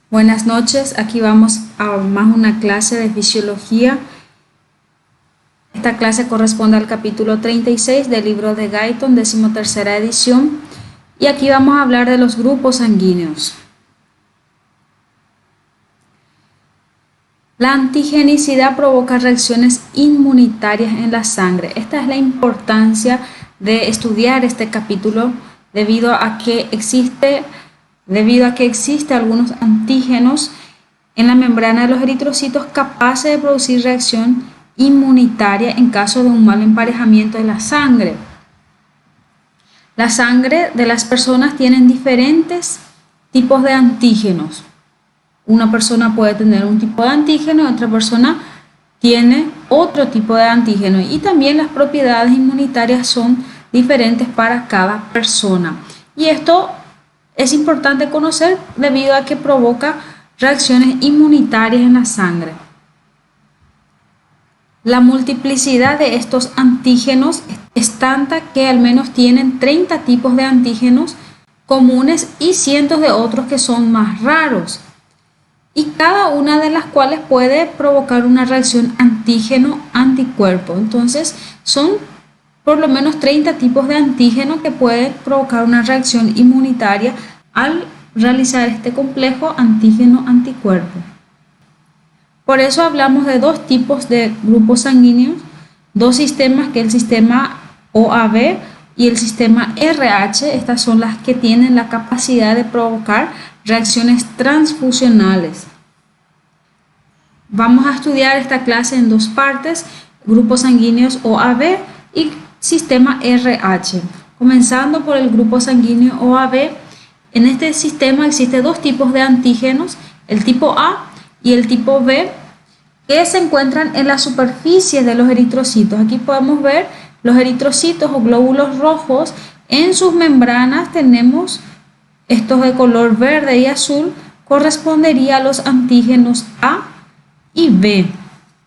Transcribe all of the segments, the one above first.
Buenas noches, aquí vamos a más una clase de fisiología. Esta clase corresponde al capítulo 36 del libro de Guyton, 13ª edición, y aquí vamos a hablar de los grupos sanguíneos. La antigenicidad provoca reacciones inmunitarias en la sangre. Esta es la importancia de estudiar este capítulo debido a que existe algunos antígenos en la membrana de los eritrocitos capaces de producir reacción inmunitaria en caso de un mal emparejamiento de la sangre. La sangre de las personas tienen diferentes tipos de antígenos. Una persona puede tener un tipo de antígeno y otra persona tiene otro tipo de antígeno, y también las propiedades inmunitarias son diferentes para cada persona. Y esto es importante conocer debido a que provoca reacciones inmunitarias en la sangre. La multiplicidad de estos antígenos es tanta que al menos tienen 30 tipos de antígenos comunes y cientos de otros que son más raros, y cada una de las cuales puede provocar una reacción antígeno-anticuerpo. Entonces son por lo menos 30 tipos de antígenos que pueden provocar una reacción inmunitaria al realizar este complejo antígeno-anticuerpo. Por eso hablamos de dos tipos de grupos sanguíneos, dos sistemas, que es el sistema OAB y el sistema RH. Estas son las que tienen la capacidad de provocar reacciones transfusionales. Vamos a estudiar esta clase en dos partes: grupos sanguíneos OAB y sistema RH. Comenzando por el grupo sanguíneo OAB, en este sistema existen dos tipos de antígenos, el tipo A y el tipo B, que se encuentran en la superficie de los eritrocitos. Aquí podemos ver los eritrocitos o glóbulos rojos. En sus membranas tenemos estos de color verde y azul, correspondería a los antígenos A y B.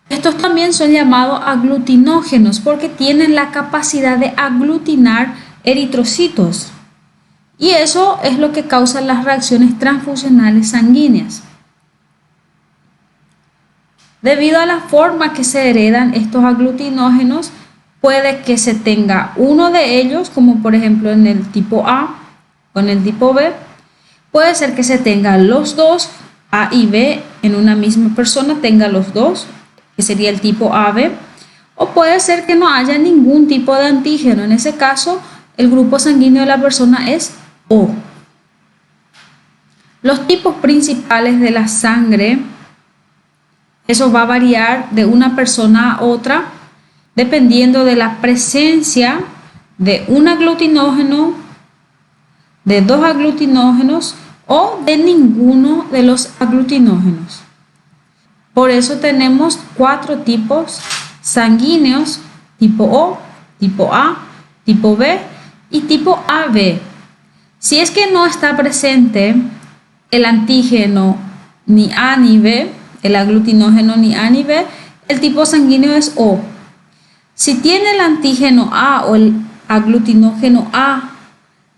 Estos también son llamados aglutinógenos porque tienen la capacidad de aglutinar eritrocitos, y eso es lo que causa las reacciones transfusionales sanguíneas. Debido a la forma que se heredan estos aglutinógenos, puede que se tenga uno de ellos, como por ejemplo en el tipo A o en el tipo B. Puede ser que se tenga los dos, A y B, en una misma persona tenga los dos, que sería el tipo AB, o puede ser que no haya ningún tipo de antígeno. En ese caso, el grupo sanguíneo de la persona es O. Los tipos principales de la sangre, eso va a variar de una persona a otra, dependiendo de la presencia de un aglutinógeno, de dos aglutinógenos o de ninguno de los aglutinógenos. Por eso tenemos 4 tipos sanguíneos: tipo O, tipo A, tipo B y tipo AB. Si es que no está presente el antígeno ni A ni B, el aglutinógeno ni A ni B, el tipo sanguíneo es O. Si tiene el antígeno A o el aglutinógeno A,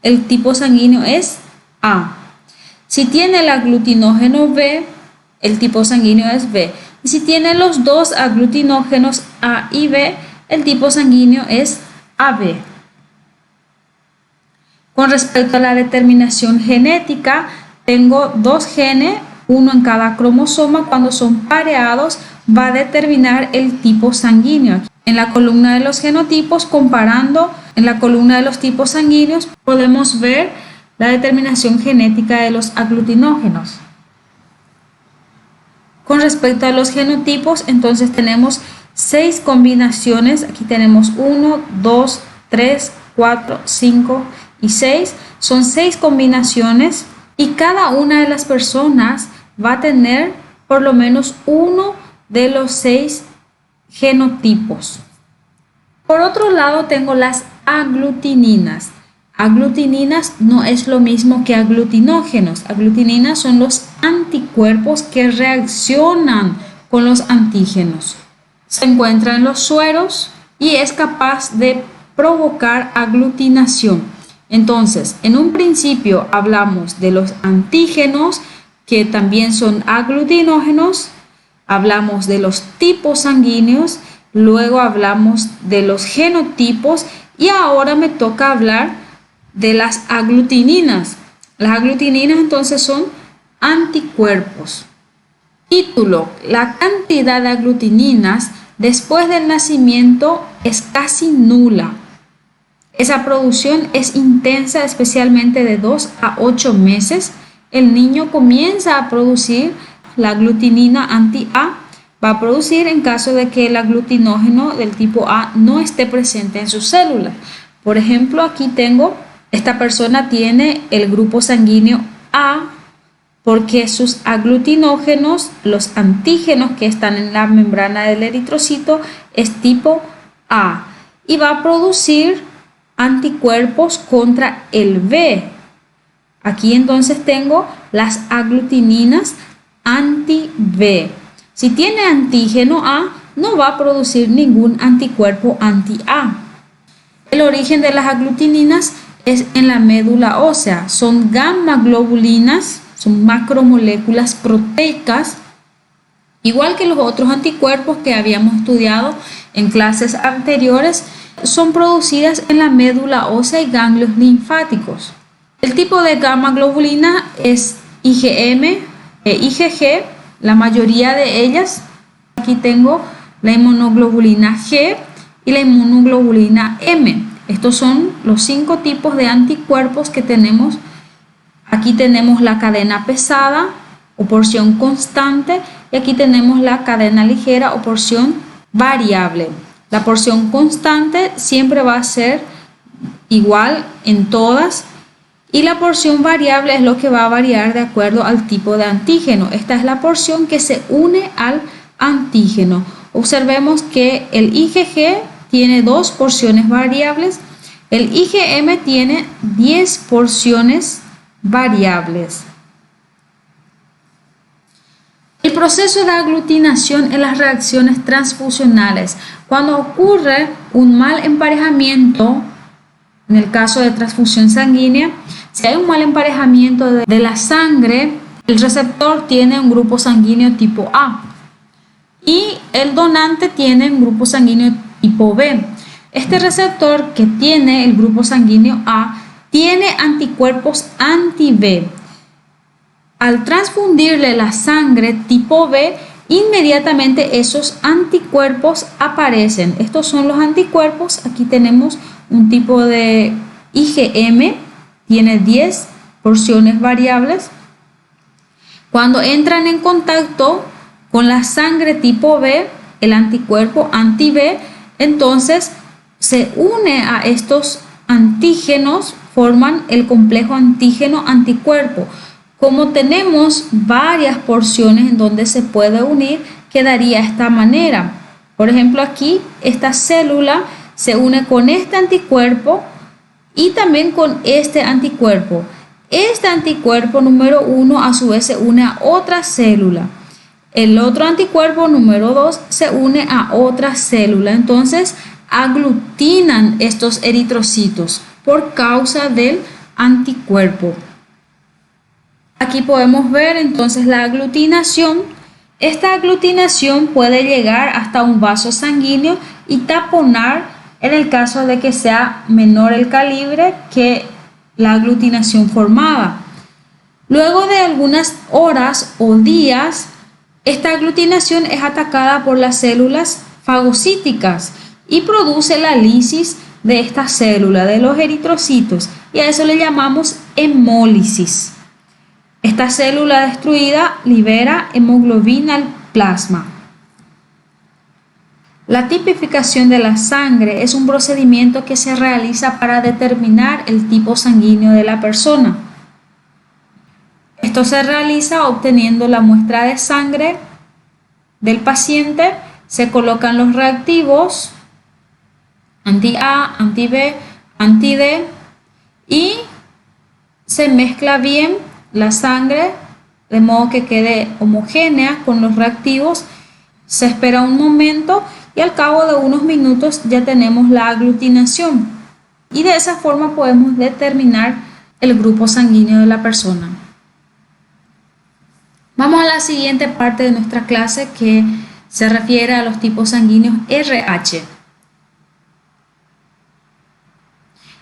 el tipo sanguíneo es A. Si tiene el aglutinógeno B, el tipo sanguíneo es B. Y si tiene los dos aglutinógenos A y B, el tipo sanguíneo es AB. Con respecto a la determinación genética, tengo dos genes, uno en cada cromosoma. Cuando son pareados, va a determinar el tipo sanguíneo. En la columna de los genotipos, comparando en la columna de los tipos sanguíneos, podemos ver la determinación genética de los aglutinógenos. Con respecto a los genotipos, entonces tenemos 6 combinaciones. Aquí tenemos 1, 2, 3, 4, 5 y 6. Son 6 combinaciones, y cada una de las personas va a tener por lo menos uno de los 6 genotipos. Por otro lado, tengo las aglutininas. Aglutininas no es lo mismo que aglutinógenos. Aglutininas son los anticuerpos que reaccionan con los antígenos. Se encuentra en los sueros y es capaz de provocar aglutinación. Entonces, en un principio hablamos de los antígenos que también son aglutinógenos, hablamos de los tipos sanguíneos, luego hablamos de los genotipos y ahora me toca hablar de las aglutininas. Las aglutininas entonces son anticuerpos. Título: la cantidad de aglutininas después del nacimiento es casi nula. Esa producción es intensa, especialmente de 2 a 8 meses. El niño comienza a producir la aglutinina anti-A. Va a producir en caso de que el aglutinógeno del tipo A no esté presente en sus células. Por ejemplo, aquí tengo, esta persona tiene el grupo sanguíneo A porque sus aglutinógenos, los antígenos que están en la membrana del eritrocito, es tipo A y va a producir anticuerpos contra el B. Aquí entonces tengo las aglutininas anti-B. Si tiene antígeno A, no va a producir ningún anticuerpo anti-A. El origen de las aglutininas es en la médula ósea. Son gamma globulinas, son macromoléculas proteicas, igual que los otros anticuerpos que habíamos estudiado en clases anteriores, son producidas en la médula ósea y ganglios linfáticos. El tipo de gamma globulina es IgM e IgG, la mayoría de ellas. Aquí tengo la inmunoglobulina G y la inmunoglobulina M. Estos son los 5 tipos de anticuerpos que tenemos. Aquí tenemos la cadena pesada o porción constante y aquí tenemos la cadena ligera o porción variable. La porción constante siempre va a ser igual en todas y la porción variable es lo que va a variar de acuerdo al tipo de antígeno. Esta es la porción que se une al antígeno. Observemos que el IgG tiene 2 porciones variables, el IgM tiene 10 porciones variables. El proceso de aglutinación en las reacciones transfusionales. Cuando ocurre un mal emparejamiento, en el caso de transfusión sanguínea, si hay un mal emparejamiento de la sangre, el receptor tiene un grupo sanguíneo tipo A y el donante tiene un grupo sanguíneo tipo B. Este receptor que tiene el grupo sanguíneo A tiene anticuerpos anti-B. Al transfundirle la sangre tipo B, inmediatamente esos anticuerpos aparecen. Estos son los anticuerpos. Aquí tenemos un tipo de IgM, tiene 10 porciones variables. Cuando entran en contacto con la sangre tipo B, el anticuerpo anti-B, entonces se une a estos antígenos, forman el complejo antígeno-anticuerpo. Como tenemos varias porciones en donde se puede unir, quedaría de esta manera. Por ejemplo, aquí esta célula se une con este anticuerpo y también con este anticuerpo. Este anticuerpo número 1 a su vez se une a otra célula. El otro anticuerpo número 2 se une a otra célula. Entonces aglutinan estos eritrocitos por causa del anticuerpo. Aquí podemos ver entonces la aglutinación. Esta aglutinación puede llegar hasta un vaso sanguíneo y taponar en el caso de que sea menor el calibre que la aglutinación formada. Luego de algunas horas o días, esta aglutinación es atacada por las células fagocíticas y produce la lisis de esta célula, de los eritrocitos, y a eso le llamamos hemólisis. Esta célula destruida libera hemoglobina al plasma. La tipificación de la sangre es un procedimiento que se realiza para determinar el tipo sanguíneo de la persona. Esto se realiza obteniendo la muestra de sangre del paciente, se colocan los reactivos anti-A, anti-B, anti-D y se mezcla bien la sangre de modo que quede homogénea con los reactivos. Se espera un momento y al cabo de unos minutos ya tenemos la aglutinación y de esa forma podemos determinar el grupo sanguíneo de la persona. Vamos a la siguiente parte de nuestra clase que se refiere a los tipos sanguíneos RH.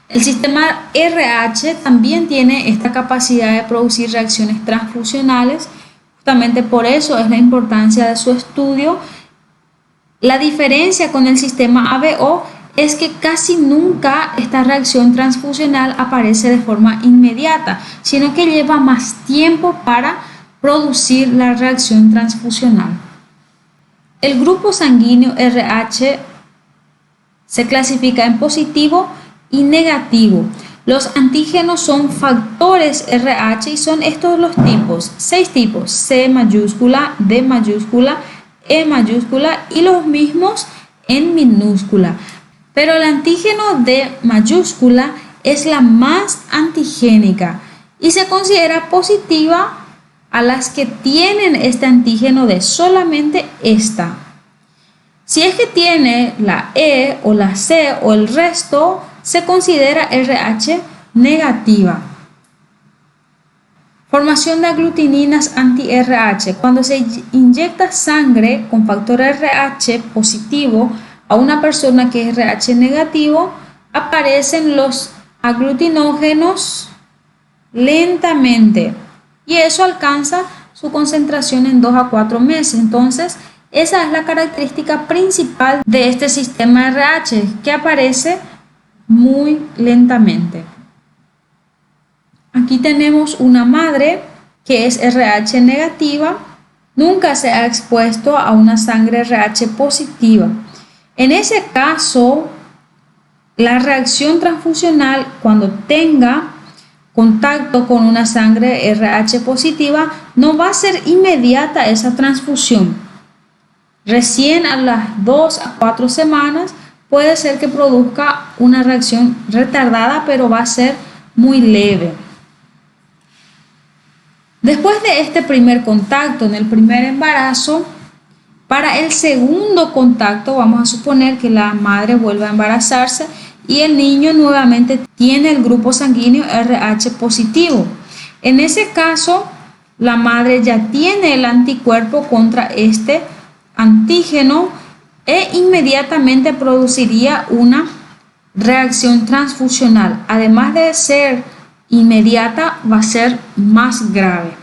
El sistema RH también tiene esta capacidad de producir reacciones transfusionales. Justamente por eso es la importancia de su estudio. La diferencia con el sistema ABO es que casi nunca esta reacción transfusional aparece de forma inmediata, sino que lleva más tiempo para producir la reacción transfusional. El grupo sanguíneo RH se clasifica en positivo y negativo. Los antígenos son factores RH y son estos los tipos, 6 tipos, C mayúscula, D mayúscula, E mayúscula y los mismos en minúscula. Pero el antígeno D mayúscula es la más antigénica y se considera positiva a las que tienen este antígeno D, solamente esta. Si es que tiene la E o la C o el resto, se considera RH negativa. Formación de aglutininas anti-RH. Cuando se inyecta sangre con factor RH positivo a una persona que es RH negativo, aparecen los aglutinógenos lentamente y eso alcanza su concentración en 2 a 4 meses. Entonces, esa es la característica principal de este sistema RH, que aparece muy lentamente. Aquí tenemos una madre que es RH negativa, nunca se ha expuesto a una sangre RH positiva. En ese caso, la reacción transfusional, cuando tenga contacto con una sangre RH positiva, no va a ser inmediata esa transfusión. Recién a las 2 a 4 semanas puede ser que produzca una reacción retardada, pero va a ser muy leve. Después de este primer contacto en el primer embarazo, para el segundo contacto vamos a suponer que la madre vuelve a embarazarse y el niño nuevamente tiene el grupo sanguíneo RH positivo. En ese caso, la madre ya tiene el anticuerpo contra este antígeno e inmediatamente produciría una reacción transfusional. Además de ser inmediata, va a ser más grave.